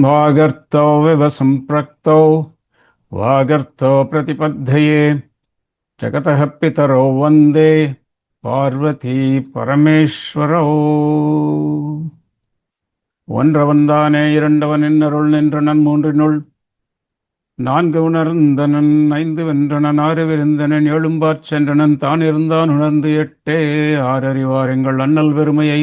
वागर्तौ विव सम्प्रक्तौ वागर्थो प्रतिपद्धये जगतः पितरौ वन्दे பார்வதி பரமேஸ்வரோ. ஒன்றவன்தானே இரண்டவன் என்னருள் நின்றனன் மூன்றினுள் நான்கு உணர்ந்தனன் ஐந்து வென்றனன் ஆறு விருந்தனன் எழும்பாற் சென்றனன் தான் இருந்தான் உணர்ந்து எட்டே ஆறறிவார் எங்கள் அண்ணல் பெருமையை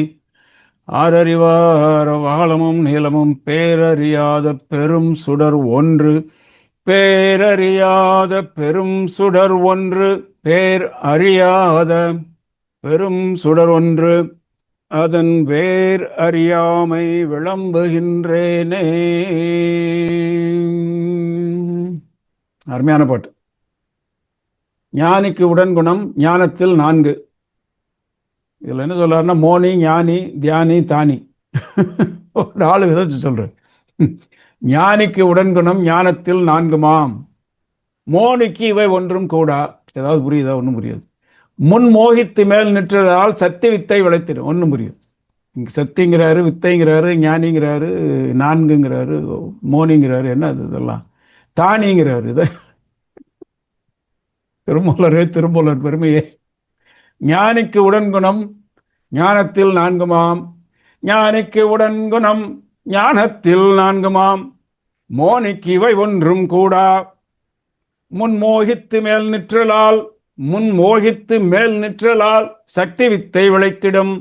ஆறறிவார் வாளமும் நீளமும் பேரறியாத பெரும் சுடர் ஒன்று பேரறியாத பெரும் சுடர் ஒன்று பேர் அறியாத பெரும் சுடர் ஒன்று அதன் வேர் அறியாமை விளம்புகின்றேனே. அருமையான பாட்டு. ஞானிக்கு உடன்குணம் ஞானத்தில் நான்கு. இதில் என்ன சொல்றாருன்னா, மோனி ஞானி தியானி தானி. ஒரு ஆளு விதச்சு சொல்றாரு. ஞானிக்கு உடன்குணம் ஞானத்தில் நான்குமாம், மோனிக்கு இவை ஒன்றும் கூடா. ஏதாவது புரியுதா? ஒன்றும் புரியாது. முன் மோகித்து மேல் நிற்றதால் சத்தி வித்தை விளைத்திடும். ஒன்றும் புரியுது. இங்கே சத்திங்கிறாரு, வித்தைங்கிறாரு, ஞானிங்கிறாரு, நான்குங்கிறாரு, மோனிங்கிறாரு. என்ன அது? இதெல்லாம் தானிங்கிறாரு. இதை திருமூலர் பெருமையே. ஞானிக்கு உடன்குணம் ஞானத்தில் நான்குமாம், ஞானிக்கு உடன்குணம் ஞானத்தில் நான்குமாம், மோனிக்கு இவை ஒன்றும் கூடா. முன்மோகித்து மேல் நிற்றலால் முன்மோகித்து மேல் நிற்றலால் சக்தி வித்தை விளைத்திடும்.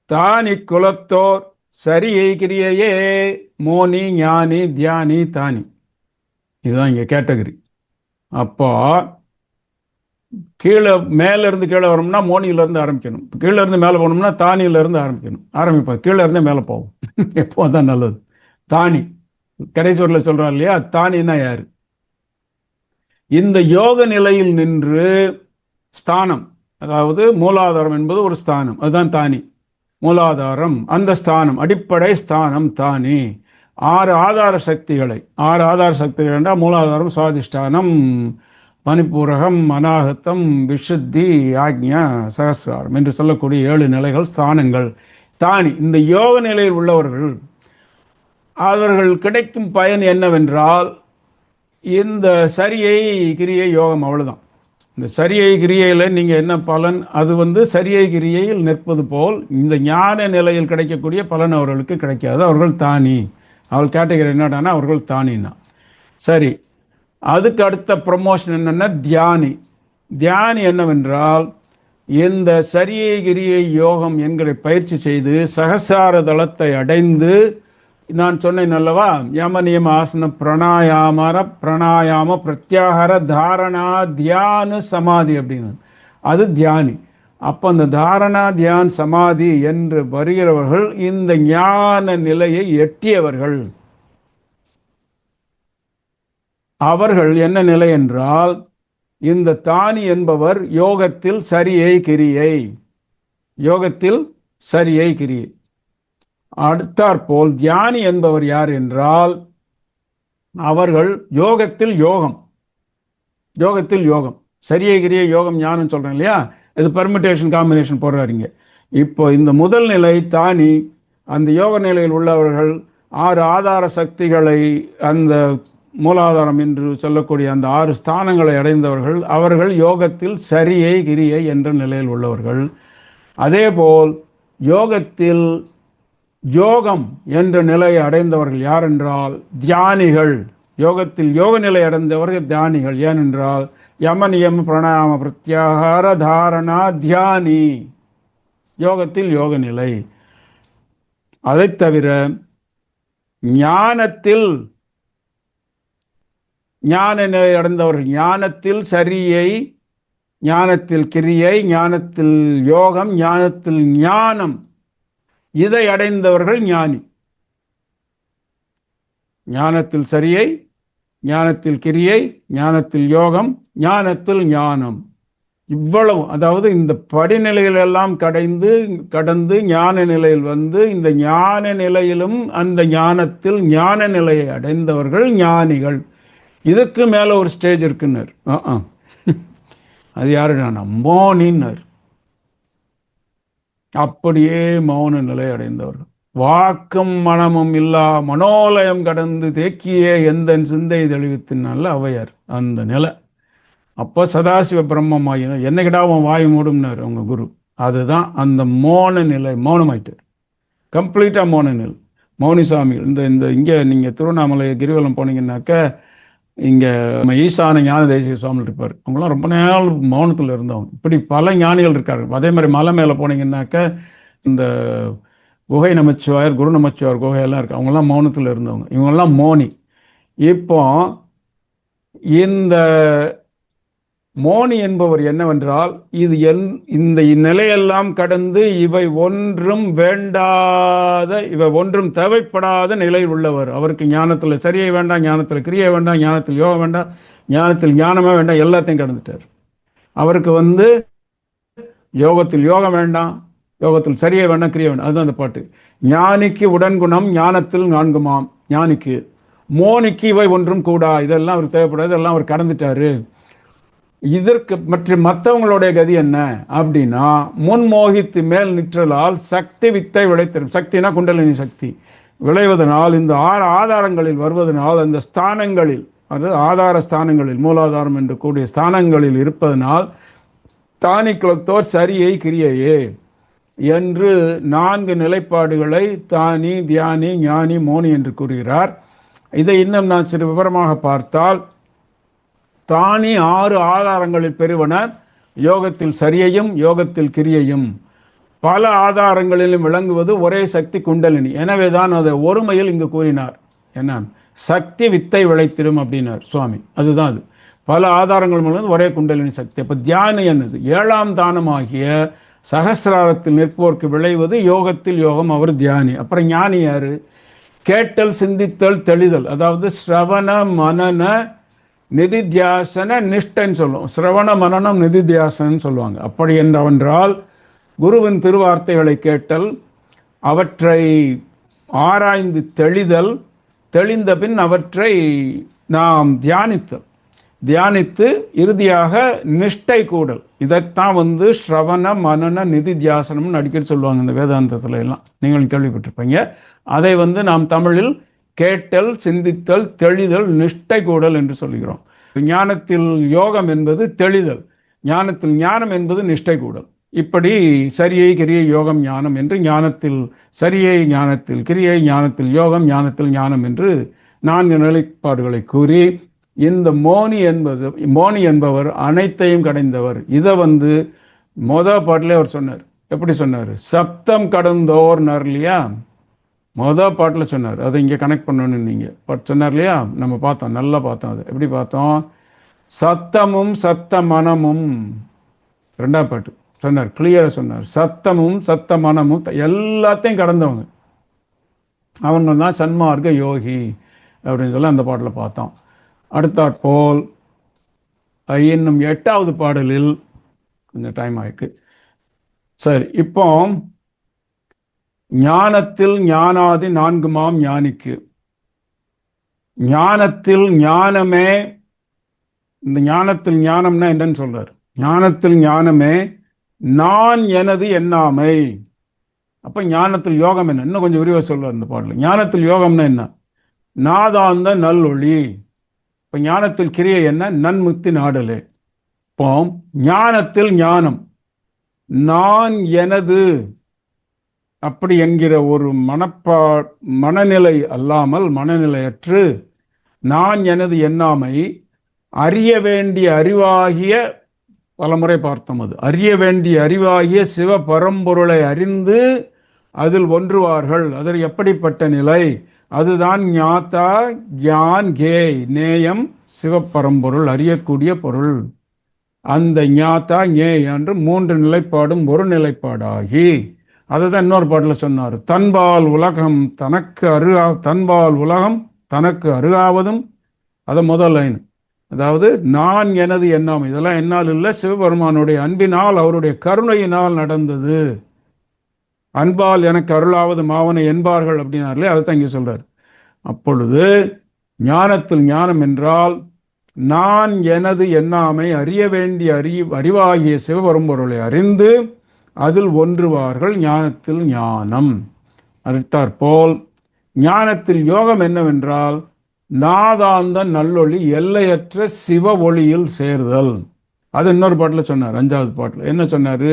தானி குலத்தோர் சரியை கிரியையே மோனி ஞானி தியானி தானி. இதுதான் இங்கே கேட்டகரி. அப்போ கீழே மேலேருந்து கீழே வரணும்னா மோனியிலேருந்து ஆரம்பிக்கணும், கீழே இருந்து மேலே போகணும்னா தானியிலேருந்து ஆரம்பிப்போம். கீழே இருந்தே மேலே போவோம். எப்போ தான் நல்லது. தானி கடைசியில் சொல்கிறார் இல்லையா, தானின்னா யார்? இந்த யோக நிலையில் நின்று ஸ்தானம், அதாவது மூலாதாரம் என்பது ஒரு ஸ்தானம், அதுதான் தானி. மூலாதாரம், அந்த ஸ்தானம் அடிப்படை ஸ்தானம் தானி. ஆறு ஆதார சக்திகள் என்றால் மூலாதாரம், சுவாதிஷ்டானம், மணிப்பூரகம், அநாகத்தம், விஷுத்தி, ஆக்ஞா, சகசிராரம் என்று சொல்லக்கூடிய 7 நிலைகள், ஸ்தானங்கள் தானி. இந்த யோக நிலையில் உள்ளவர்கள் அவர்கள் கிடைக்கும் பயன் என்னவென்றால், இந்த சரியை கிரியை யோகம், அவ்வளவுதான். இந்த சரியை கிரியையில் நீங்கள் என்ன பலன், அது சரியை கிரியையில் நிற்பது போல் இந்த ஞான நிலையில் கிடைக்கக்கூடிய பலன் அவர்களுக்கு கிடைக்காது. அவர்கள் தானி. அவர்கள் கேட்டகரி என்னடானா அவர்கள் தானின்னா சரி. அதுக்கு அடுத்த ப்ரமோஷன் என்னென்னா தியானி. தியானி என்னவென்றால், இந்த சரியை கிரியை யோகம் என்கிற பயிற்சி செய்து சகசார தளத்தை அடைந்து, நான் சொன்னேன் அல்லவா, யம நியம ஆசன பிராணாயாம பிரத்யாகார தாரணா தியானு சமாதி அப்படின்னு, அது தியானி. அப்போ அந்த தாரணா தியான் சமாதி என்று வருகிறவர்கள் இந்த ஞான நிலையை எட்டியவர்கள். அவர்கள் என்ன நிலை என்றால், இந்த தானி என்பவர் யோகத்தில் சரியை கிரியை. அடுத்தாற்போல் தியானி என்பவர் யார் என்றால், அவர்கள் யோகத்தில் யோகம் சரியை கிரியை யோகம் ஞானம் சொல்றேன் இல்லையா, இது பெர்மிட்டேஷன் காம்பினேஷன் போடுறாருங்க. இப்போ இந்த முதல் நிலை தானி, அந்த யோக நிலையில் உள்ளவர்கள் 6 ஆதார சக்திகளை, அந்த மூலாதாரம் என்று சொல்லக்கூடிய அந்த 6 ஸ்தானங்களை அடைந்தவர்கள், அவர்கள் யோகத்தில் சரியை கிரியை என்ற நிலையில் உள்ளவர்கள். அதேபோல் யோகத்தில் யோகம் என்ற நிலையை அடைந்தவர்கள் யார் என்றால் தியானிகள். யோகத்தில் யோக நிலை அடைந்தவர்கள் தியானிகள். ஏனென்றால் யம நியம பிராணாயாம பிரத்யாகார தாரணா தியானி, யோகத்தில் யோக நிலை. அதை தவிர ஞான நிலை அடைந்தவர்கள், ஞானத்தில் சரியை, ஞானத்தில் கிரியை, ஞானத்தில் யோகம், ஞானத்தில் ஞானம், இதை அடைந்தவர்கள் ஞானி. ஞானத்தில் சரியை, ஞானத்தில் கிரியை, ஞானத்தில் யோகம், ஞானத்தில் ஞானம், இவ்வளவு. அதாவது இந்த படிநிலைகளெல்லாம் கடந்து ஞான நிலையில் வந்து, இந்த ஞான நிலையிலும் அந்த ஞானத்தில் ஞான நிலையை அடைந்தவர்கள் ஞானிகள். இதுக்கு மேலே ஒரு ஸ்டேஜ் இருக்குன்னார். அது யாருன்னா மௌனின்னர். அப்படியே மௌன நிலை அடைந்தவர்கள். வாக்கும் மனமும் இல்லா மனோலயம் கடந்து தேக்கிய எந்த சிந்தை தெளிவித்தினால ஔவையார் அந்த நிலை. அப்போ சதாசிவ பிரம்மமாயினும் என்னைக்கிட்டா அவன் வாய் மூடும்னார் அவங்க குரு. அதுதான் அந்த மோன நிலை. மௌனமாயிட்டார், கம்ப்ளீட்டாக மௌன நிலை. மௌனி சுவாமிகள் இந்த இந்த இங்கே நீங்கள் திருவண்ணாமலை கிரிவலம் போனீங்கன்னாக்க இங்கே நம்ம ஈசான ஞான தேசிக சுவாமி இருப்பார். அவங்களாம் ரொம்ப நேரம் மௌனத்தில் இருந்தவங்க. இப்படி பல ஞானிகள் இருக்காரு. அதே மாதிரி மலை மேலே போனீங்கன்னாக்க இந்த குகை நமச்சிவாயர், குரு நமச்சிவாயர் குகையெல்லாம் இருக்கு. அவங்கெல்லாம் மௌனத்தில் இருந்தவங்க. இவங்கெல்லாம் மௌனி. இப்போ இந்த மோனி என்பவர் என்னவென்றால், இது இந்த நிலையெல்லாம் கடந்து இவை ஒன்றும் வேண்டாத, இவை ஒன்றும் தேவைப்படாத நிலையில் உள்ளவர். அவருக்கு ஞானத்தில் சரியை வேண்டாம், ஞானத்தில் கிரியை வேண்டாம், ஞானத்தில் யோகம் வேண்டாம், ஞானத்தில் ஞானமே வேண்டாம், எல்லாத்தையும் கடந்துட்டார். அவருக்கு யோகத்தில் யோகம் வேண்டாம், யோகத்தில் சரியை வேண்டாம், கிரியை வேண்டாம். அதுதான் அந்த பாட்டு. ஞானிக்கு உடன்குணம் ஞானத்தில் நான்குமாம். ஞானிக்கு மோனிக்கு இவை ஒன்றும் கூடா, இதெல்லாம் அவர் தேவைப்படாது, இதெல்லாம் அவர் கடந்துட்டாரு. இதற்கு மற்றவங்களுடைய கதி என்ன அப்படின்னா, முன்மோகித்து மேல் நிற்றலால் சக்தி வித்தை விளைத்தரும். சக்தினா குண்டலினி சக்தி விளைவதனால், இந்த 6 ஆதாரங்களில் வருவதனால், அந்த ஸ்தானங்களில், அதாவது ஆதார ஸ்தானங்களில், மூலாதாரம் என்று கூடிய ஸ்தானங்களில் இருப்பதனால், தானி குலத்தோர் சரியை கிரியையே என்று 4 நிலைப்பாடுகளை தானி, தியானி, ஞானி, மோனி என்று கூறுகிறார். இதை இன்னும் நான் சிறு விவரமாக பார்த்தால், தானி 6 ஆதாரங்களில் பெறுவனர். யோகத்தில் சரியையும் யோகத்தில் கிரியையும். பல ஆதாரங்களிலும் விளங்குவது ஒரே சக்தி குண்டலினி. எனவே தான் அதை ஒருமையில் இங்கு கூறினார். என்ன சக்தி வித்தை விளைத்திடும் அப்படின்னார் சுவாமி. அதுதான் அது. பல ஆதாரங்கள் மூலம் ஒரே குண்டலினி சக்தி. அப்போ தியானம் என்னது? 7ஆம் தானமாகிய சகசிராரத்தில் நிற்போர்க்கு விளைவது யோகத்தில் யோகம். அவர் தியானி. அப்புறம் ஞானி யாரு? கேட்டல், சிந்தித்தல், தெளிதல். அதாவது ஸ்ரவண மனன நிதித்தியாசன நிஷ்டைன்னு சொல்லுவோம். சிரவண மனனம் நிதித்தியாசனம் சொல்லுவாங்க. அப்படி என்றவென்றால் குருவின் திருவார்த்தைகளை கேட்டல், அவற்றை ஆராய்ந்து தெளிதல், தெளிந்த பின் அவற்றை நாம் தியானித்து இறுதியாக நிஷ்டை கூடல். இதைத்தான் ஸ்ரவண மனன நிதித்தியாசனம்னு அடிக்கடி சொல்லுவாங்க இந்த வேதாந்தத்தில் எல்லாம். நீங்கள் கேள்விப்பட்டிருப்பீங்க. அதை நாம் தமிழில் கேட்டல், சிந்தித்தல், தெளிதல், நிஷ்டை கூடல் என்று சொல்கிறோம். ஞானத்தில் யோகம் என்பது தெளிதல், ஞானத்தில் ஞானம் என்பது நிஷ்டை கூடல். இப்படி சரியை, கிரியை, யோகம், ஞானம் என்று ஞானத்தில் சரியை, ஞானத்தில் கிரியை, ஞானத்தில் யோகம், ஞானத்தில் ஞானம் என்று 4 நிலைப்பாடுகளை கூறி, இந்த மோனி என்பவர் அனைத்தையும் கடைந்தவர். இதை மொதல் பாட்டிலே அவர் சொன்னார். எப்படி சொன்னார்? சப்தம் கடந்தோர்னார் இல்லையா? மொதல் பாட்டில் சொன்னார். அதை இங்கே கனெக்ட் பண்ணணும்னு நீங்கள் சொன்னார் இல்லையா? நம்ம பார்த்தோம், நல்லா பார்த்தோம். அது எப்படி பார்த்தோம்? சத்தமும் சத்த மனமும். 2ஆம் பாட்டு சொன்னார், கிளியராக சொன்னார். சத்தமும் சத்த மனமும் எல்லாத்தையும் கடந்தவங்க அவங்க தான் சன்மார்க்க யோகி அப்படின்னு சொல்லி அந்த பாட்டில் பார்த்தோம். அடுத்தாற்போல் இன்னும் 8ஆவது பாடலில் கொஞ்சம் டைம் ஆயிருக்கு. சரி, இப்போ ஞானத்தில் ஞானாதி 4மாம் ஞானிக்கு. ஞானத்தில் ஞானமே, இந்த ஞானத்தில் ஞானம்னா என்னன்னு சொல்றார்? ஞானத்தில் ஞானமே நான் எனது எண்ணாமை. அப்ப ஞானத்தில் யோகம் என்ன? இன்னும் கொஞ்சம் விரிவாக சொல்றார் இந்த பாடல். ஞானத்தில் யோகம்னா என்ன? நாதாந்த நல்லொளி. இப்ப ஞானத்தில் கிரியை என்ன? நன்முக்தி நாடலே. இப்போ ஞானத்தில் ஞானம் நான் எனது அப்படி என்கிற ஒரு மனநிலை அல்லாமல், மனநிலையற்று நான் எனது எண்ணாமை அறிய வேண்டிய அறிவாகிய, பலமுறை பார்த்தோம், அது அறிய வேண்டிய அறிவாகிய சிவ பரம்பொருளை அறிந்து அதில் ஒன்றுவார்கள். அதில் எப்படிப்பட்ட நிலை? அதுதான் ஞாத்தா ஞான் கேய். நேயம் சிவப்பரம்பொருள், அறியக்கூடிய பொருள். அந்த ஞாத்தா ஞேய் என்று 3 நிலைப்பாடும் ஒரு நிலைப்பாடாகி, அதுதான் இன்னொரு பாட்டில் சொன்னார். தன்பால் உலகம் தனக்கு அருகாவதும். அது முதல் லைன். அதாவது நான் எனது எண்ணாமை, இதெல்லாம் என்னால் இல்லை, சிவபெருமானுடைய அன்பினால், அவருடைய கருணையினால் நடந்தது. அன்பால் எனக்கு அருளாவது மாவனை என்பார்கள் அப்படின்னார்களே, அதைத்தான் இங்கே சொல்றார். அப்பொழுது ஞானத்தில் ஞானம் என்றால் நான் எனது எண்ணாமை அறிய வேண்டிய அறிவாகிய சிவபெரும்பொருளை அறிந்து அதில் ஒன்றுவார்கள். ஞானத்தில் ஞானம். அடுத்தாற் போல் ஞானத்தில் யோகம் என்னவென்றால் நாதாந்த நல்லொளி எல்லையற்ற சிவ ஒளியில் சேர்தல். அது இன்னொரு பாட்டில் சொன்னார். 5வது பாட்டில் என்ன சொன்னார்?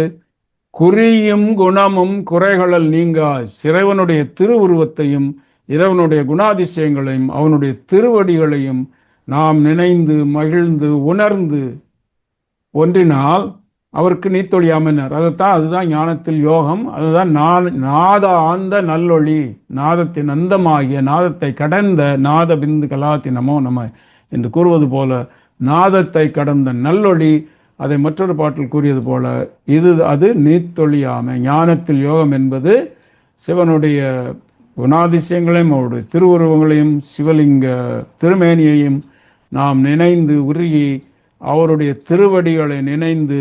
குறியும் குணமும் குறைகளல் நீங்கா இறைவனுடைய திருவுருவத்தையும் இறைவனுடைய குணாதிசயங்களையும் அவனுடைய திருவடிகளையும் நாம் நினைந்து மகிழ்ந்து உணர்ந்து ஒன்றினால் அவருக்கு நீத்தொழியாமனர். அதுதான் ஞானத்தில் யோகம். அதுதான் நாத ஆந்த நல்லொளி, நாதத்தின் அந்தமாகிய நாதத்தை கடந்த நாத பிந்து கலாத்தி நமோ நம என்று கூறுவது போல நாதத்தை கடந்த நல்லொளி. அதை மற்றொரு பாட்டில் கூறியது போல அது நீத்தொழியாமை. ஞானத்தில் யோகம் என்பது சிவனுடைய குணாதிசயங்களையும் அவருடைய திருவுருவங்களையும் சிவலிங்க திருமேனியையும் நாம் நினைந்து உருகி அவருடைய திருவடிகளை நினைந்து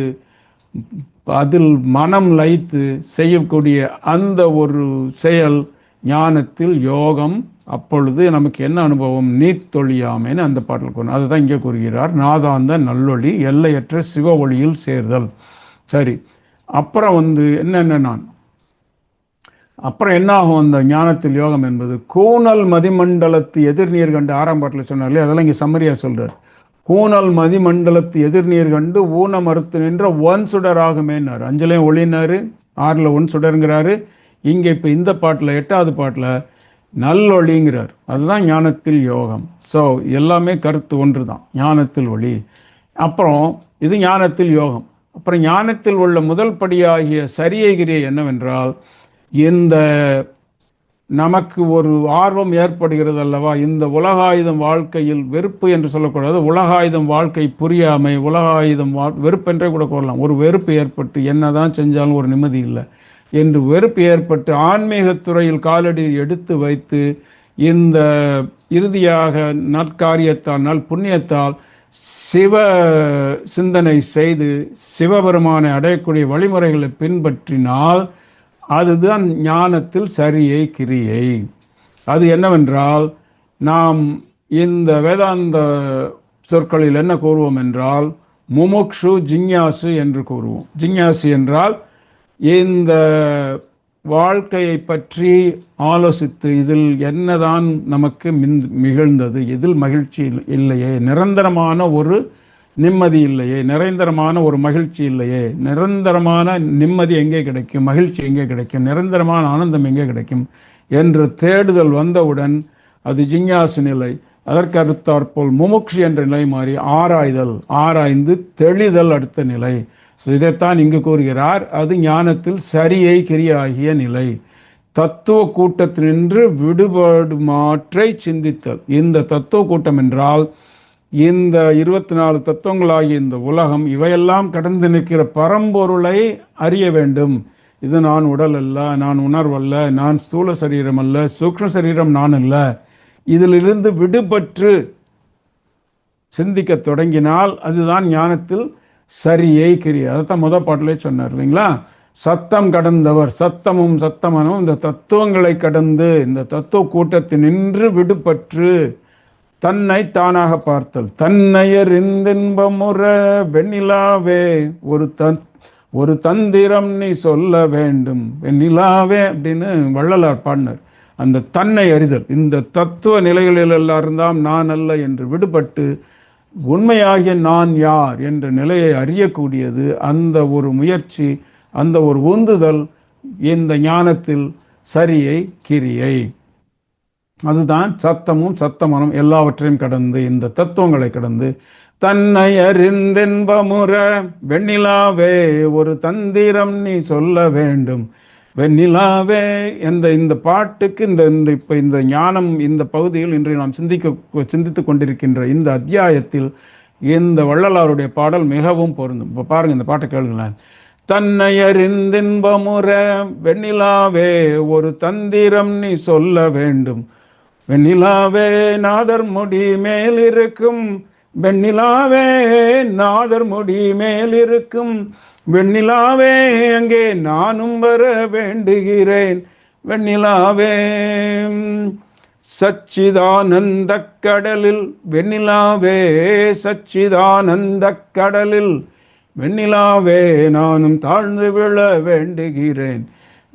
அதில் மனம் லயித்து செய்யக்கூடிய அந்த ஒரு செயல் ஞானத்தில் யோகம். அப்பொழுது நமக்கு என்ன அனுபவம்? நீத்தொழியாமைன்னு அந்த பாட்டில் கூறணும். அதுதான் இங்கே கூறுகிறார். நாதாந்த நல்லொளி எல்லையற்ற சிவ ஒளியில் சேர்தல். சரி, அப்புறம் அப்புறம் என்ன ஆகும்? அந்த ஞானத்தில் யோகம் என்பது கூனல் மதிமண்டலத்து எதிர்நீர் கண்டு 6ஆம் பாட்டில் சொன்னார்லே, அதெல்லாம் இங்கே சம்மரியாக சொல்கிறார். கூனல் மதிமண்டலத்து எதிர்நீர் கண்டு ஊன மறுத்து நின்ற ஒன் சுடராகுமேன்னாரு. 5லையும் ஒளினாரு, 6ல் ஒன் சுடருங்கிறாரு. இங்கே இப்போ இந்த பாட்டில் 8வது பாட்டில் நல்லொளிங்கிறார். அதுதான் ஞானத்தில் யோகம். ஸோ எல்லாமே கருத்து ஒன்று தான், ஞானத்தில் ஒளி. அப்புறம் இது ஞானத்தில் யோகம். அப்புறம் ஞானத்தில் உள்ள முதல் படியாகிய சரியை கிரியை என்னவென்றால், இந்த நமக்கு ஒரு ஆர்வம் ஏற்படுகிறது அல்லவா, இந்த உலகாயுதம் வாழ்க்கையில் வெறுப்பு என்று சொல்லக்கூடாது, உலகாயுதம் வாழ்க்கை புரியாமை, உலகாயுதம் வெறுப்பென்றே கூட கூறலாம். ஒரு வெறுப்பு ஏற்பட்டு என்னதான் செஞ்சாலும் ஒரு நிம்மதி இல்லை என்று வெறுப்பு ஏற்பட்டு ஆன்மீகத்துறையில் காலடி எடுத்து வைத்து இந்த இறுதியாக நற்காரியத்தால் நல் புண்ணியத்தால் சிவ சிந்தனை செய்து சிவபெருமானை அடையக்கூடிய வழிமுறைகளை பின்பற்றினால் அதுதான் ஞானத்தில் சரியை கிரியை. அது என்னவென்றால், நாம் இந்த வேதாந்த சொற்களில் என்ன கூறுவோம் என்றால் முமுக்ஷு ஜிஞ்ஞாசு என்று கூறுவோம். ஜிஞ்ஞாசு என்றால் இந்த வாழ்க்கையை பற்றி ஆலோசித்து இதில் என்னதான் நமக்கு மிகுந்தது, இதில் மகிழ்ச்சி இல்லையே, நிரந்தரமான ஒரு நிம்மதி இல்லையே, நிரந்தரமான ஒரு மகிழ்ச்சி இல்லையே, நிரந்தரமான நிம்மதி எங்கே கிடைக்கும், மகிழ்ச்சி எங்கே கிடைக்கும், நிரந்தரமான ஆனந்தம் எங்கே கிடைக்கும் என்று தேடுதல் வந்தவுடன் அது ஜிஞ்ஞாசு நிலை. அதற்கு அடுத்தாற்போல் முமுக்ஷு என்ற நிலை மாறி ஆராய்ந்து தெளிதல் அடுத்த நிலை. இதைத்தான் இங்கு கூறுகிறார். அது ஞானத்தில் சரியை கிரியாகிய நிலை. தத்துவ கூட்டத்தினின்று விடுபாடுமாற்றை சிந்தித்தல். இந்த தத்துவ கூட்டம் என்றால் இந்த 24 தத்துவங்களாகிய இந்த உலகம், இவையெல்லாம் கடந்து நிற்கிற பரம்பொருளை அறிய வேண்டும். இது நான் உடல் அல்ல, நான் உணர்வல்ல, நான் ஸ்தூல சரீரம் அல்ல, சூக்ஷ்ம சரீரம் நான் அல்ல. இதிலிருந்து விடுபட்டு சிந்திக்க தொடங்கினால் அதுதான் ஞானத்தில் சரியை கிரியை. அதைத்தான் முதல் பாட்டிலே சொன்னார் இல்லைங்களா? சத்தம் கடந்தவர், சத்தமும் சத்தமனும் இந்த தத்துவங்களை கடந்து இந்த தத்துவ கூட்டத்தில் நின்று விடுபற்று தன்னை தானாக பார்த்தல். தன்னையறிந்தின்பமுற வெண்ணிலாவே ஒரு தந்திரம் நீ சொல்ல வேண்டும் வெண்ணிலாவே அப்படின்னு வள்ளலார் பாடினார். அந்த தன்னை அறிதல், இந்த தத்துவ நிலைகளில் எல்லாம் இருந்தால் நான் அல்ல என்று விடுபட்டு உண்மையாகிய நான் யார் என்ற நிலையை அறியக்கூடியது அந்த ஒரு முயற்சி, அந்த ஒரு உந்துதல் இந்த ஞானத்தில் சரியை கிரியை. அதுதான் சத்தமும் சத்தமனும் எல்லாவற்றையும் கடந்து இந்த தத்துவங்களை கடந்து தன்னை அறிந்தென்பமுற வெண்ணிலாவே ஒரு தந்திரம் நீ சொல்ல வேண்டும் வெண்ணிலாவே என்ற இந்த பாட்டுக்கு இந்த ஞானம் இந்த பகுதியில் இன்று நாம் சிந்தித்து கொண்டிருக்கின்ற இந்த அத்தியாயத்தில் இந்த வள்ளலாருடைய பாடல் மிகவும் பொருந்தும். இப்போ பாருங்க, இந்த பாட்டை கேளுங்களேன். தன்னை அறிந்தின்பமுற வெண்ணிலாவே ஒரு தந்திரம் நீ சொல்ல வேண்டும் வெண்ணிலாவே நாதர் முடி மேலிருக்கும் வெண்ணிலாவே நாதர் முடி மேலிருக்கும் வெண்ணிலாவே அங்கே நானும் வர வேண்டுகிறேன் வெண்ணிலாவே சச்சிதானந்த கடலில் வெண்ணிலாவே சச்சிதானந்த கடலில் வெண்ணிலாவே நானும் தாழ்ந்து விழ வேண்டுகிறேன்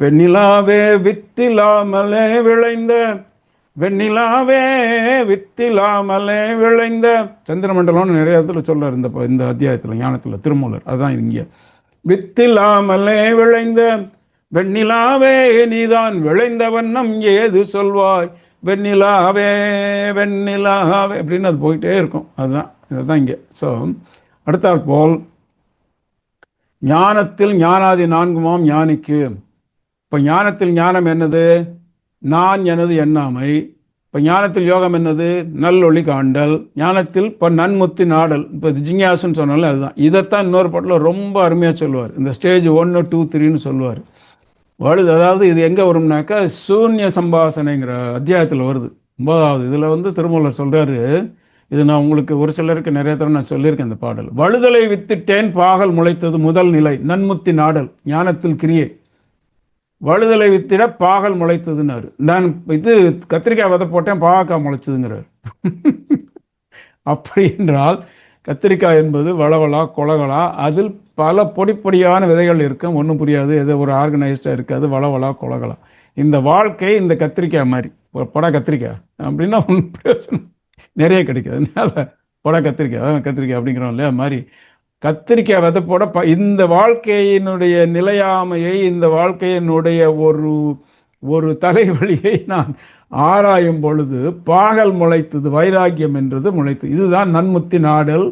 வெண்ணிலாவே வித்திலாமலே விளைந்த, வெண்ணிலாவே வித்திலாமலே விளைந்த, சந்திரமண்டலம்னு நிறைய இடத்துல சொல்றார் இந்த அத்தியாயத்தில், ஞானத்தில், திருமூலர். அதுதான் இங்கே. வித்திலாமலே விளைந்த வெண்ணிலாவே நீதான் விளைந்த வண்ணம் ஏது சொல்வாய், வெண்ணிலாவே வெண்ணிலாவே அப்படின்னு அது போயிட்டே இருக்கும். இதுதான் இங்கே. ஸோ அடுத்தாற் போல் ஞானத்தில் ஞானாதி நான்குமாம் ஞானிக்கு. இப்போ ஞானத்தில் ஞானம் என்னது? நான் எனது எண்ணாமை. இப்போ ஞானத்தில் யோகம் என்னது? நல்லொளி காண்டல். ஞானத்தில் இப்போ நன்முத்தி நாடல். இப்போ ஜிஞ்ஞாசுன்னு சொன்னாலும் அதுதான். இதைத்தான் இன்னொரு பாட்டில் ரொம்ப அருமையாக சொல்லுவார். இந்த ஸ்டேஜ் 1, 2, 3ன்னு சொல்லுவார். அதாவது இது எங்கே வரும்னாக்கா சூன்ய சம்பாசனைங்கிற அத்தியாயத்தில் வருது, 9வது. இதில் திருமூலர் சொல்கிறாரு, இது நான் உங்களுக்கு ஒரு சிலருக்கு நிறைய தடவை நான் சொல்லியிருக்கேன் இந்த பாடல். வழுதலை வித்திட்டேன் பாகல் முளைத்தது முதல் நிலை நன்முத்தி நாடல் ஞானத்தில் கிரியை. வழுதலை வித்திட பாகல் முளைத்ததுன்னாரு. நான் கத்திரிக்காய் விதை போட்டேன் பாகக்காய் முளைச்சதுங்கிறார். அப்படி என்றால் கத்திரிக்காய் என்பது வளவலா கொலகலா, அதில் பல பொடிப்பொடியான விதைகள் இருக்கும், ஒன்றும் புரியாது, எது ஒரு ஆர்கனைஸ்டாக இருக்காது, வளவலா கொலகலா. இந்த வாழ்க்கை இந்த கத்திரிக்காய் மாதிரி, ஒரு பட கத்திரிக்காய் அப்படின்னா ஒன்றும் பிரயோஜனம் நிறைய கிடைக்காது. அதனால பட கத்திரிக்காய் அப்படிங்கிறோம் இல்லையா, மாதிரி கத்திரிக்காய் விதை போட இந்த வாழ்க்கையினுடைய நிலையாமையை, இந்த வாழ்க்கையினுடைய ஒரு தலைவலியை நான் ஆராயும் பொழுது பாகல் முளைத்தது, வைராக்கியம் என்றது முளைத்தது. இதுதான் நன்முத்தி நாடல்,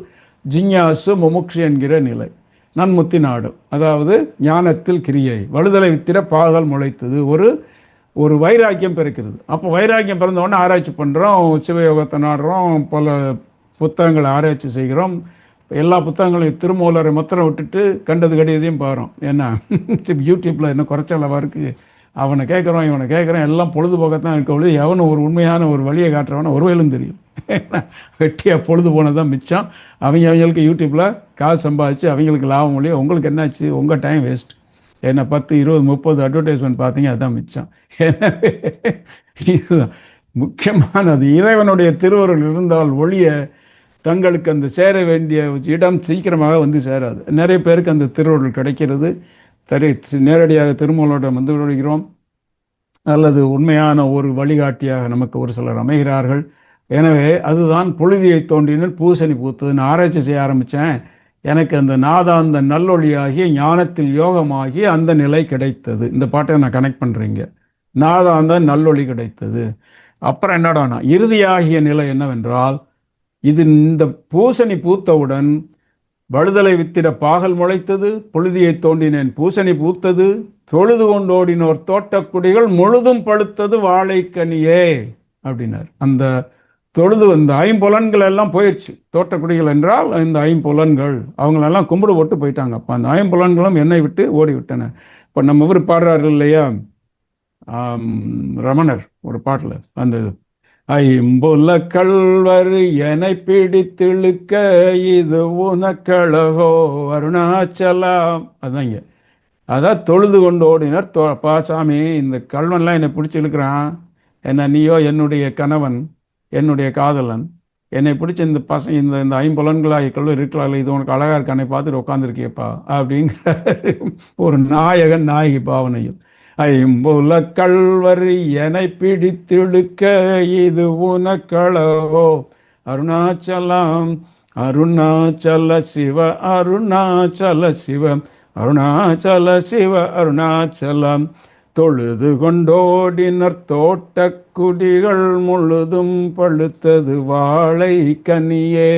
ஜிஞ்ஞாசு முமுக்ஷு என்கிற நிலை. நன்முத்தி நாடல் அதாவது ஞானத்தில் கிரியை. வழுதலை வித்திட பாகல் முளைத்தது, ஒரு வைராக்கியம் பிறக்கிறது. அப்போ வைராக்கியம் பிறந்தவுடனே ஆராய்ச்சி பண்ணுறோம், சிவயோகத்தை நாடுறோம், பல புத்தகங்களை ஆராய்ச்சி செய்கிறோம். எல்லா புத்தகங்களையும் திருமூலரை மொத்தம் விட்டுட்டு கண்டது கடியதையும் பாருறோம். ஏன்னா யூடியூப்பில் என்ன குறைச்சளவாக இருக்குது, அவனை கேட்குறோம் இவனை கேட்குறோம், எல்லாம் பொழுதுபோக்கத்தான் இருக்கவளு. எவனும் ஒரு உண்மையான ஒரு வழியை காட்டுறவன ஒரு வேலும் தெரியும். வெட்டியாக பொழுது போனதான் மிச்சம். அவங்களுக்கு யூடியூப்பில் காசு சம்பாதிச்சு அவங்களுக்கு லாபம் இல்லையோ, உங்களுக்கு என்னாச்சு? உங்கள் டைம் வேஸ்ட். ஏன்னா 10, 20, 30 அட்வர்டைஸ்மெண்ட் பார்த்தீங்க, அதுதான் மிச்சம். எனவே இதுதான் முக்கியமானது. இறைவனுடைய திருவருள் இருந்தால் ஒழிய தங்களுக்கு அந்த சேர வேண்டிய இடம் சீக்கிரமாக வந்து சேராது. நிறைய பேருக்கு அந்த திருவருள் கிடைக்கிறது. நேரடியாக திருமூலரிடம் வந்து விடுகிறோம், அல்லது உண்மையான ஒரு வழிகாட்டியாக நமக்கு ஒரு சிலர் அமைகிறார்கள். எனவே அதுதான் பொழுதியை தோன்றினர் பூசணி பூத்தது. நான் ஆராய்ச்சி செய்ய ஆரம்பித்தேன், எனக்கு அந்த நாதாந்த நல்லொழியாகி ஞானத்தில் யோகமாகி அந்த நிலை கிடைத்தது. இந்த பாட்டை நான் கனெக்ட் பண்ணுறீங்க. நாதாந்த நல்லொளி கிடைத்தது. அப்புறம் என்னடானா இறுதியாகிய நிலை என்னவென்றால், இந்த பூசணி பூத்தவுடன் வழுதலை வித்திட பாகல் முளைத்தது, பொழுதியை தோண்டினேன் பூசணி பூத்தது, தொழுது கொண்டோடினோர் தோட்டக்குடிகள் முழுதும் பழுத்தது வாழைக்கனியே அப்படின்னார். அந்த தொழுது இந்த ஐம்புலன்கள் எல்லாம் போயிடுச்சு. தோட்டக்குடிகள் என்றால் இந்த ஐம்புலன்கள், அவங்களெல்லாம் கும்பிடு போட்டு போயிட்டாங்க. அப்போ அந்த ஐம்புலன்களும் என்னை விட்டு ஓடி விட்டன. இப்போ நம்ம இவர் பாடுறாரு இல்லையா, ரமணர் ஒரு பாட்டில், அந்த ஐம்புல கல்வர் என பிடித்திழுக்க இது உனக்களகோ அருணாச்சலம். அதுதாங்க, அதான் தொழுது கொண்டு ஓடினர். சாமி, இந்த கல்வன்லாம் என்னை பிடிச்சி இழுக்கிறான், என்ன நீயோ என்னுடைய கணவன், என்னுடைய காதலன், என்னை பிடிச்சி இந்த இந்த ஐம்புலன்களாக கல்வர் இருக்கிறாள், இது உனக்கு அழகாக இருக்கானே பார்த்துட்டு உட்காந்துருக்கியப்பா அப்படிங்கிற ஒரு நாயகன் நாயகி பாவனையில். ஐம்புல கல்வர் என பிடித்திழுக்க இது உனக்களவோ அருணாச்சலம் அருணாச்சல சிவ அருணாச்சல சிவ அருணாச்சல சிவ அருணாச்சலம். தொழுது கொண்டோடினர் தோட்டக்குடிகள் முழுதும் பழுத்தது வாழை கனியே.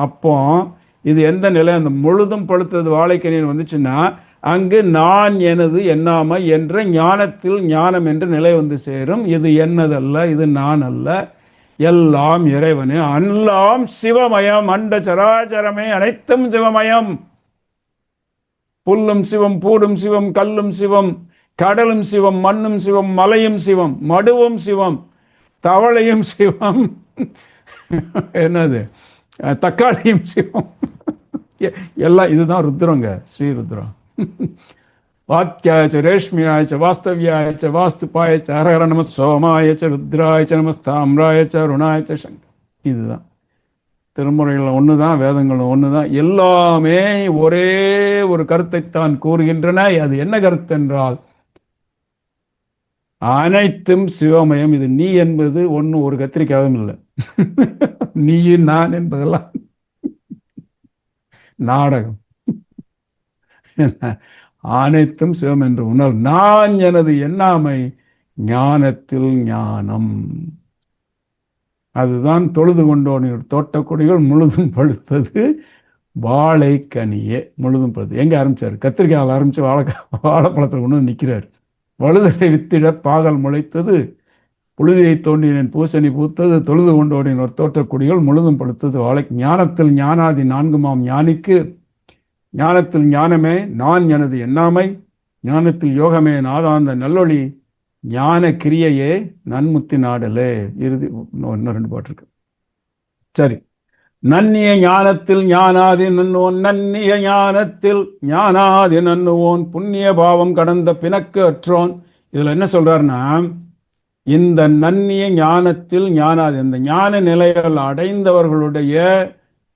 அப்போ இது எந்த நிலை? அந்த முழுதும் பழுத்தது வாழைக்கனின்னு வந்துச்சுன்னா அங்கு நான் எனது எண்ணாமை என்ற ஞானத்தில் ஞானம் என்ற நிலை வந்து சேரும். இது என்னதல்ல, இது நான் அல்ல, எல்லாம் இறைவனே, எல்லாம் சிவமயம், அண்ட சராச்சரமே அனைத்தும் சிவமயம். புல்லும் சிவம், பூடும் சிவம், கல்லும் சிவம், கடலும் சிவம், மண்ணும் சிவம், மலையும் சிவம், மடுவும் சிவம், தவளையும் சிவம், என்னது தக்காளியும் சிவம், எல்லாம் இதுதான் ருத்ரங்க, ஸ்ரீருத்ரம். வாத்தியாயச்ச ரேஷ்மியாயச்ச வாஸ்தவியாயச்ச வாஸ்துபாயச்ச ஹரஹர நம சோமாயச்ச ருத்ராயச்ச நமஸ்தாம்ராயச்ச அருணாயச்ச சங்கர். இதுதான் திருமுறைகள் ஒன்று தான், வேதங்கள் ஒன்று தான், எல்லாமே ஒரே ஒரு கருத்தைத்தான் கூறுகின்றன. அது என்ன கருத்து என்றால், அனைத்தும் சிவமயம். இது நீ என்பது ஒன்று ஒரு கத்திரிக்காவும் இல்லை. நீ நான் என்பதெல்லாம் நாடகம். அனைத்தும் சிவம் என்று உணர். நான் எனது எண்ணாமை ஞானத்தில் ஞானம். அதுதான் தொழுது கொண்டோன் தோட்டக்கொடிகள் முழுதும் பழுத்தது வாழை கனியே முழுதும் பழுது. எங்க ஆரம்பிச்சாரு? கத்திரிக்காயில் ஆரம்பிச்சு வாழைப்பழத்தில் கொண்டு வந்து நிற்கிறார். வழுதலை வித்திட பாகல் முளைத்தது, புழுதியை தோண்டினேன் பூசணி பூத்தது, தொழுது கொண்டோடின் ஒரு தோட்டக்கொடிகள் முழுதும் பழுத்தது வாழை. ஞானத்தில் ஞானாதி நான்குமாம் ஞானிக்கு, ஞானத்தில் ஞானமே நான் எனது எண்ணாமை, ஞானத்தில் யோகமே நாதாந்த நல்லொளி, ஞான கிரியையே நன்முத்தி நாடலே. இறுதி இன்னும் 2 பாட்டு இருக்கு. சரி. நன்னிய ஞானத்தில் ஞானாதி நன்னுவோன், நன்னிய ஞானத்தில் ஞானாதி நன்னுவோன், புண்ணிய பாவம் கடந்த பிணக்கு அற்றோன். இதுல என்ன சொல்றாருன்னா, இந்த நன்னிய ஞானத்தில் ஞானாதி, இந்த ஞான நிலைகள் அடைந்தவர்களுடைய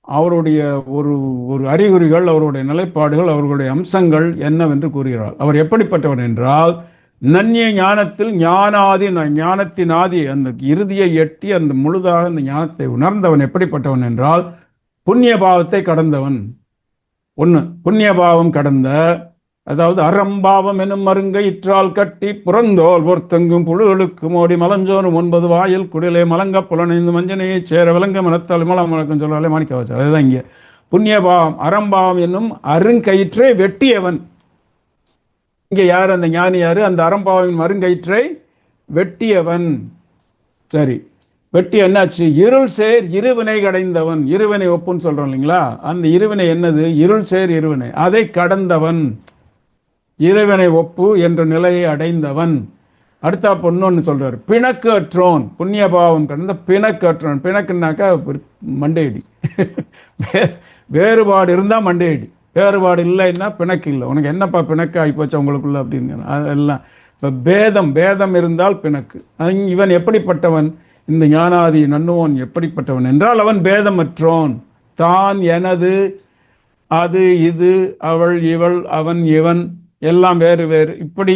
அவருடைய ஒரு ஒரு அறிகுறிகள், அவருடைய நிலைப்பாடுகள், அவர்களுடைய அம்சங்கள் என்னவென்று கூறுகிறார். அவர் எப்படிப்பட்டவர் என்றால், நன்னிய ஞானத்தில் ஞானாதி, ஞானத்தின் ஆதி, அந்த இறுதியை எட்டி அந்த முழுதாக அந்த ஞானத்தை உணர்ந்தவன் எப்படிப்பட்டவன் என்றால், புண்ணிய பாவத்தை கடந்தவன். ஒன்று, புண்ணிய பாவம் கடந்த, அதாவது அறம்பாவம் எனும் மருங்கயிற்றால் கட்டி புறந்தோல் பொறுத்தங்கும் புழுகளுக்கு மோடி மலஞ்சோறும் 9 வாயில் குடிலே மலங்க புலனைந்து மஞ்சனையை சேர விலங்க மனத்தால் மலம் வழக்கம் சொல்றாலே மாணிக்கவாசர். அதுதான் இங்கே புண்ணிய பாவம். அறம்பாவம் என்னும் அருங்கயிற்றை வெட்டியவன். இங்கே யார் அந்த ஞானி? யாரு? அந்த அறம்பாவின் மருங்கயிற்றை வெட்டியவன். சரி, வெட்டி என்னாச்சு? இருள் சேர் இருவினை கடைந்தவன். இருவினை ஒப்புன்னு சொல்றோம் இல்லைங்களா? அந்த இருவினை என்னது? இருள் சேர் இருவினை, அதை கடந்தவன், இறைவனை ஒப்பு என்ற நிலையை அடைந்தவன். அடுத்தா பொண்ணு சொல்றாரு, பிணக்கு அற்றோன். புண்ணிய பாவம் கடந்த பிணக்கு அற்றோன். பிணக்குனாக்கா மண்டையடி. வேறுபாடு இருந்தால் மண்டையடி, வேறுபாடு இல்லைன்னா பிணக்கு இல்லை. உனக்கு என்னப்பா பிணக்கு ஆகிப்போச்சு உங்களுக்குள்ள அப்படின்னு. அதெல்லாம் இப்போ பேதம் இருந்தால் பிணக்கு. இவன் எப்படிப்பட்டவன்? இந்த ஞானாதி நன்னுவோன் எப்படிப்பட்டவன் என்றால், அவன் பேதமற்றோன். தான் எனது, அது இது, அவள் இவள், அவன் இவன் எல்லாம் வேறு வேறு, இப்படி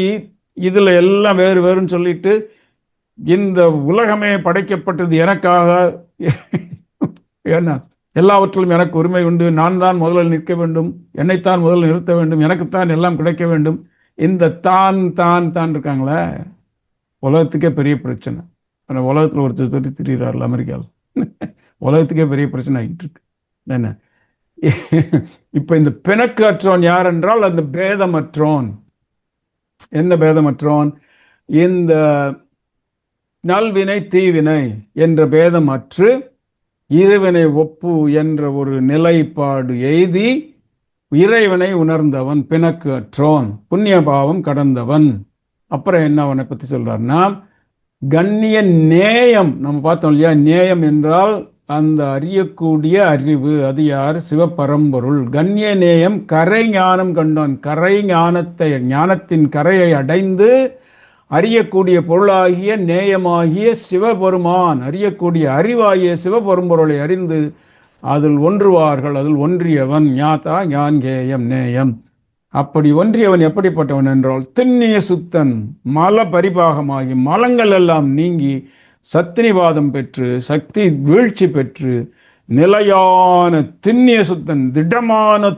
இதில் எல்லாம் வேறு வேறுன்னு சொல்லிட்டு, இந்த உலகமே படைக்கப்பட்டது எனக்காக, என்ன எல்லாவற்றிலும் எனக்கு உரிமை உண்டு, நான் தான் முதலில் நிற்க வேண்டும், என்னைத்தான் முதலில் நிறுத்த வேண்டும், எனக்குத்தான் எல்லாம் கிடைக்க வேண்டும், இந்த தான் தான் தான் இருக்காங்களே, உலகத்துக்கே பெரிய பிரச்சனை. ஆனால் உலகத்தில் ஒருத்தர் சொல்லி திரிகிறார்கள் அமெரிக்காவில். உலகத்துக்கே பெரிய பிரச்சனை ஆகிட்டு இருக்கு. என்ன இப்ப இந்த பிணக்கு அற்றோன் யார் என்றால், அந்த பேதமற்றோன். என்ன பேதமற்றோன்? இந்த நல்வினை தீவினை என்ற பேதம் அற்று இருவினை ஒப்பு என்ற ஒரு நிலைப்பாடு எய்தி இறைவனை உணர்ந்தவன் பிணக்கு அற்றோன், புண்ணிய பாவம் கடந்தவன். அப்புறம் என்ன அவனை பத்தி சொல்றாருன்னா, கண்ணிய நேயம். நம்ம பார்த்தோம் இல்லையா? நேயம் என்றால் அந்த அறியக்கூடிய அறிவு. அது யார்? சிவபரம்பொருள். கண்ணிய நேயம் கரை ஞானம் கண்டான். கரை ஞானத்தை, ஞானத்தின் கரையை அடைந்து அறியக்கூடிய பொருளாகிய நேயமாகிய சிவபெருமான், அறியக்கூடிய அறிவாகிய சிவபெரும்பொருளை அறிந்து அதில் ஒன்றுவார்கள். அதில் ஒன்றியவன் ஞாதா ஞான்கேயம் நேயம். அப்படி ஒன்றியவன் எப்படிப்பட்டவன் என்றால், திண்ணிய சுத்தன், மல பரிபாகமாகி மலங்கள் எல்லாம் நீங்கி சத்தினிவாதம் பெற்று சக்தி வீழ்ச்சி பெற்று நிலையான திண்ணிய சுத்தன், திடமான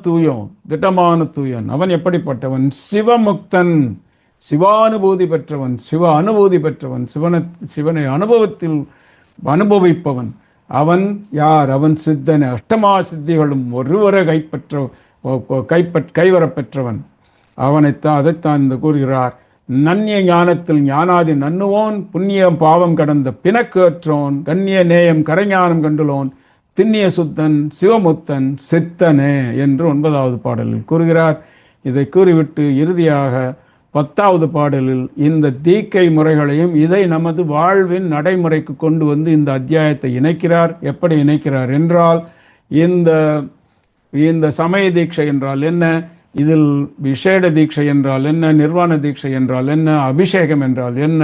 தூயன். அவன் எப்படிப்பட்டவன்? சிவமுக்தன், சிவானுபூதி பெற்றவன், சிவ அனுபூதி பெற்றவன், சிவனை அனுபவத்தில் அனுபவிப்பவன். அவன் யார்? அவன் சித்தன். அஷ்டமா சித்திகளும் ஒருவரை கைவரப்பெற்றவன். அதைத்தான் இந்த கூறுகிறார். நன்னிய ஞானத்தில் ஞானாதி நன்னுவோன், புண்ணியம் பாவம் கடந்த பிணக்கு அற்றோன், கண்ணிய நேயம் கரைஞானம் கண்டுலோன், திண்ணிய சுத்தன், சிவமுத்தன், சித்தனே என்று 9வது பாடலில் கூறுகிறார். இதை கூறிவிட்டு இறுதியாக 10வது பாடலில் இந்த தீக்கை முறைகளையும் இதை நமது வாழ்வின் நடைமுறைக்கு கொண்டு வந்து இந்த அத்தியாயத்தை இணைக்கிறார். எப்படி இணைக்கிறார் என்றால், இந்த சமய தீட்சை என்றால் என்ன, இதில் விசேட தீட்சை என்றால் என்ன, நிர்வாண தீட்சை என்றால் என்ன, அபிஷேகம் என்றால் என்ன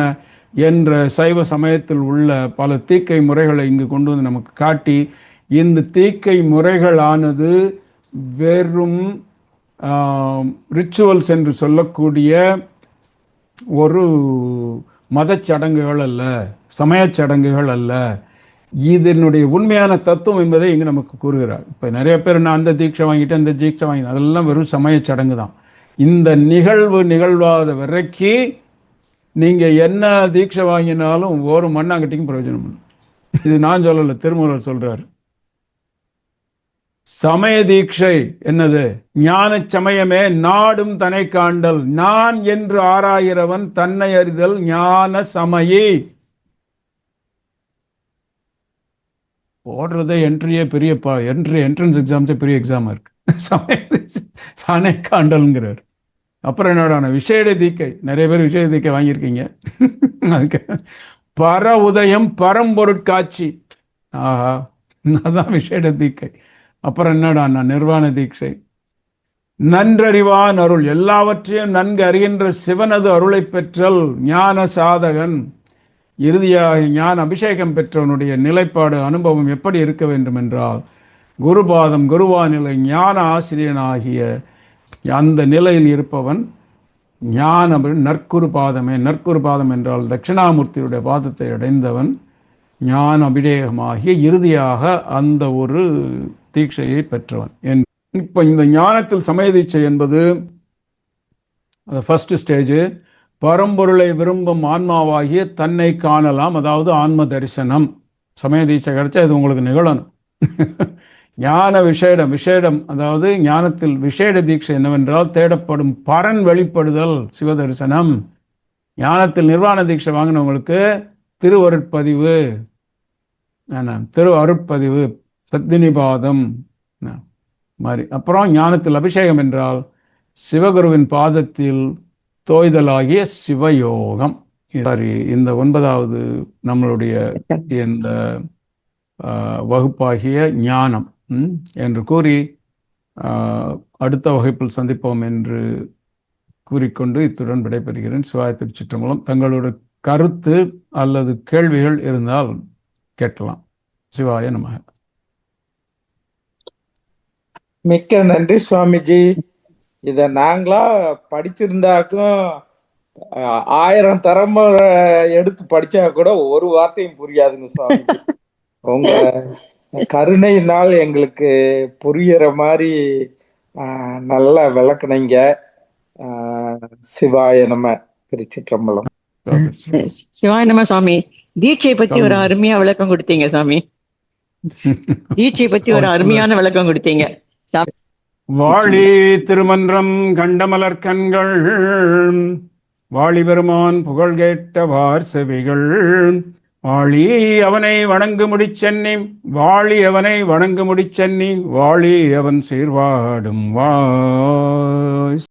என்ற சைவ சமயத்தில் உள்ள பல தீக்கை முறைகளை இங்கு கொண்டு வந்து நமக்கு காட்டி, இந்த தீக்கை முறைகளானது வெறும் ரிச்சுவல்ஸ் என்று சொல்லக்கூடிய ஒரு மதச்சடங்குகள் அல்ல, சமயச் சடங்குகள் அல்ல. இதனுடைய உண்மையான தத்துவம் என்பதை இங்கு நமக்கு கூறுகிறார். இப்போ நிறைய பேர் நான் அந்த தீட்சை வாங்கிட்டேன், இந்த தீட்சை வாங்கினேன், அதெல்லாம் வெறும் சமயச் சடங்கு தான். இந்த நிகழ்வு நிகழ்வாத வரைக்கும் நீங்கள் என்ன தீட்சை வாங்கினாலும் ஒரு மண்ணாங்கட்டிக்கும் பிரயோஜனம் இல்லை. இது நான் சொல்லலை, திருமூலர் சொல்றார். சமய தீட்சை என்னது? ஞான சமயமே நாடும் தன்னை காண்டல், நான் என்று ஆராயிரவன் தன்னை அறிதல் ஞான சமயே. போடுறதே என்ட்ரியே பெரிய என்ட்ரன்ஸ் எக்ஸாம்ஸே பெரிய எக்ஸாம் இருக்கு. சமய தானே காண்டல்ங்கிறார். அப்புறம் என்னோட விசேட தீக்கை, நிறைய பேர் விசேட தீக்கை வாங்கியிருக்கீங்க. அதுக்கு பர உதயம் பரம்பொருட்காட்சி, ஆஹா, அதான் விசேட தீக்கை. அப்புறம் என்னடா நிர்வாண தீட்சை, நன்றறிவான் அருள், எல்லாவற்றையும் நன்கு அறிகின்ற சிவனது அருளை பெற்றல் ஞான சாதகன். இறுதியாக ஞான அபிஷேகம் பெற்றவனுடைய நிலைப்பாடு அனுபவம் எப்படி இருக்க வேண்டும் என்றால், குருபாதம் குருவாநிலை ஞான ஆசிரியனாகிய அந்த நிலையில் இருப்பவன் ஞான நற்குரு பாதமே. நற்குரு பாதம் என்றால் தட்சிணாமூர்த்தியுடைய பாதத்தை அடைந்தவன் ஞான அபிஷேகமாகிய இறுதியாக அந்த ஒரு தீட்சையை பெற்றவன். இப்போ இந்த ஞானத்தில் சமய தீட்சை என்பது அந்த ஃபர்ஸ்ட் ஸ்டேஜ். பரம்பொருளை விரும்பும் ஆன்மாவாகிய தன்னை காணலாம், அதாவது ஆன்ம தரிசனம். சமய தீட்சை கிடைச்சா இது உங்களுக்கு நிகழணும். ஞான விசேடம், அதாவது ஞானத்தில் விசேட தீட்சை என்னவென்றால் தேடப்படும் பரன் வெளிப்படுதல், சிவதரிசனம். ஞானத்தில் நிர்வாண தீட்சை வாங்கினவங்களுக்கு திருவருட்பதிவு, திரு அருட்பதிவு, சத்தினிபாதம் மாதிரி. அப்புறம் ஞானத்தில் அபிஷேகம் என்றால் சிவகுருவின் பாதத்தில் தோய்தலாகிய சிவயோகம். சரி, இந்த 9வது நம்மளுடைய இந்த வகுப்பாகிய ஞானம் என்று கூறி அடுத்த வகுப்பில் சந்திப்போம் என்று கூறிக்கொண்டு இத்துடன் விடைபெறுகிறேன். சிவாய திருச்சிற்றம்பலம். தங்களோட கருத்து அல்லது கேள்விகள் இருந்தால் கேட்கலாம். சிவாய நமக. மிக்க நன்றி சுவாமிஜி. இத நாங்களா படிச்சிருந்தாக்கும் 1000 தரமுறை எடுத்து படிச்சா கூட ஒரு வார்த்தையும் புரியாதுங்க சுவாமிஜி. உங்க கருணையினால் எங்களுக்கு புரியுற மாதிரி நல்லா விளக்குனீங்க. சிவாய நம. திருச்சிற்றம்பலம். சிவாய நம சுவாமி. தீட்சை பத்தி ஒரு அருமையா விளக்கம் கொடுத்தீங்க சுவாமி. தீட்சை பத்தி ஒரு அருமையான விளக்கம் கொடுத்தீங்க. வாழி திருமன்றம் கண்டமலர் கண்கள், வாழி பெருமான் புகழ் கேட்டவார் செவிகள், வாழி அவனை வணங்கு முடிச்சென்னி, வாழி அவனை வணங்கு முடிச்சென்னி, வாழி அவன் சீர்வாடும் வாய்.